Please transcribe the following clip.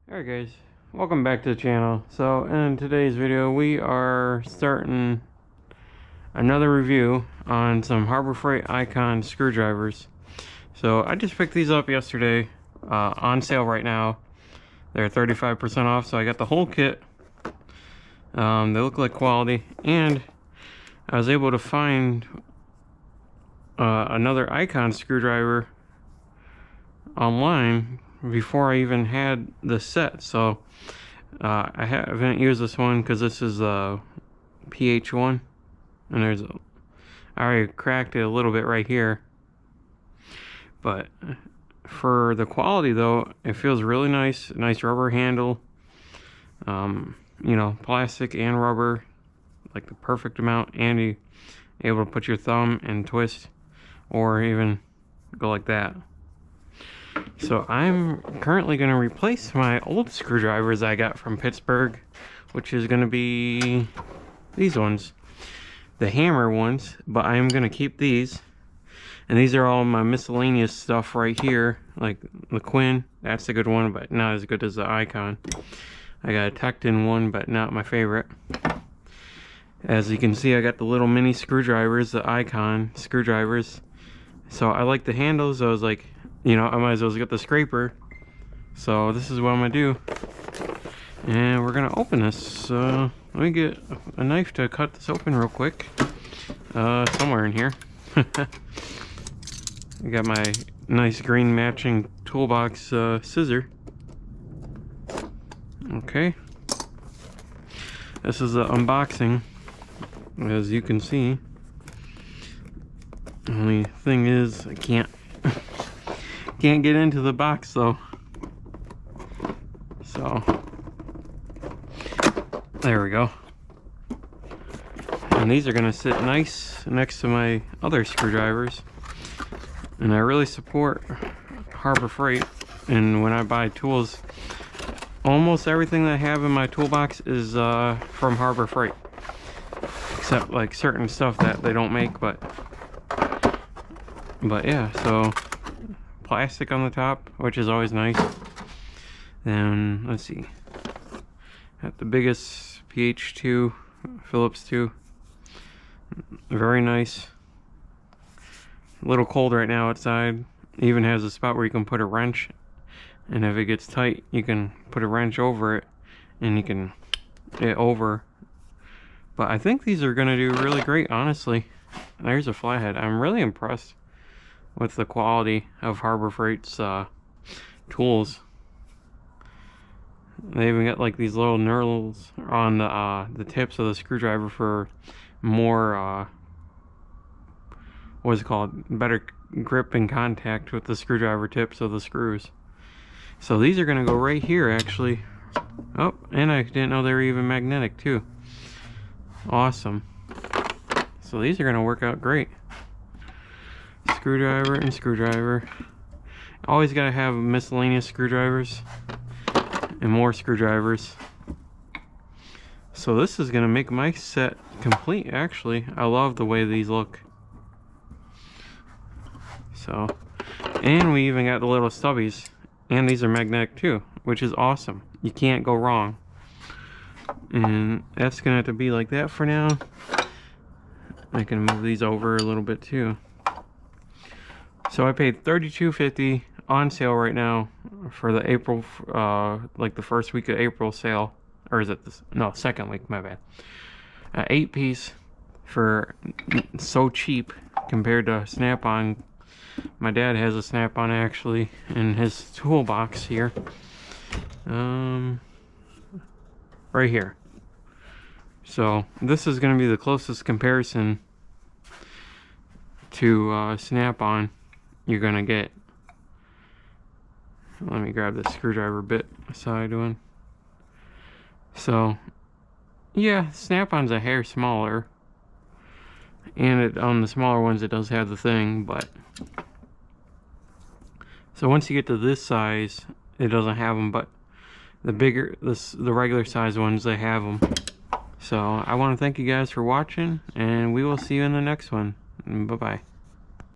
Alright guys, welcome back to the channel. So in today's video we are starting another review on some Harbor Freight Icon screwdrivers. So I just picked these up yesterday, on sale right now. They're 35% off, so I got the whole kit. They look like quality, and I was able to find another Icon screwdriver online before I even had the set. So I haven't used this one because this is a PH1, and I already cracked it a little bit right here. But for the quality though, it feels really nice. Nice rubber handle, you know, plastic and rubber, like the perfect amount, and you able to put your thumb and twist, or even go like that. So I'm currently going to replace my old screwdrivers I got from Pittsburgh, which is going to be these ones, the hammer ones, but I am going to keep these. And these are all my miscellaneous stuff right here, like the Quinn, that's a good one, but not as good as the Icon. I got a Tecton one, but not my favorite. As you can see, I got the little mini screwdrivers, the Icon screwdrivers. So I like the handles. I was like, you know, I might as well get the scraper. So this is what I'm gonna do, and we're gonna open this. So let me get a knife to cut this open real quick. Somewhere in here. I got my nice green matching toolbox scissor. Okay. This is the unboxing, as you can see. Only thing is, I can't get into the box though. So there we go. And these are gonna sit nice next to my other screwdrivers. And I really support Harbor Freight. And when I buy tools, almost everything that I have in my toolbox is from Harbor Freight, except like certain stuff that they don't make. But yeah, so plastic on the top, which is always nice. Then let's see, got the biggest PH2 Phillips 2, very nice. A little cold right now outside. It even has a spot where you can put a wrench, and if it gets tight you can put a wrench over it and you can get it over. But I think these are gonna do really great, honestly. There's a flathead. I'm really impressed with the quality of Harbor Freight's tools. They even got like these little knurls on the tips of the screwdriver for more what's it called, better grip and contact with the screwdriver tips of the screws. So these are gonna go right here actually. Oh, and I didn't know they were even magnetic too. Awesome. So these are gonna work out great. Screwdriver and screwdriver. Always gotta have miscellaneous screwdrivers and more screwdrivers. So this is gonna make my set complete actually. I love the way these look. So, and we even got the little stubbies, and these are magnetic too, which is awesome. You can't go wrong. And that's gonna have to be like that for now. I can move these over a little bit too. So I paid $32.50 on sale right now for the April, like the first week of April sale, or is it this? No, second week, my bad. 8 piece for so cheap compared to Snap-on. My dad has a Snap-on actually in his toolbox here. Right here. So this is going to be the closest comparison to Snap-on you're going to get. Let me grab the screwdriver bit side one. So yeah, Snap-on's a hair smaller, and on the smaller ones it does have the thing, but so once you get to this size it doesn't have them, but the bigger, the regular size ones, they have them. So I want to thank you guys for watching, and we will see you in the next one. Bye bye.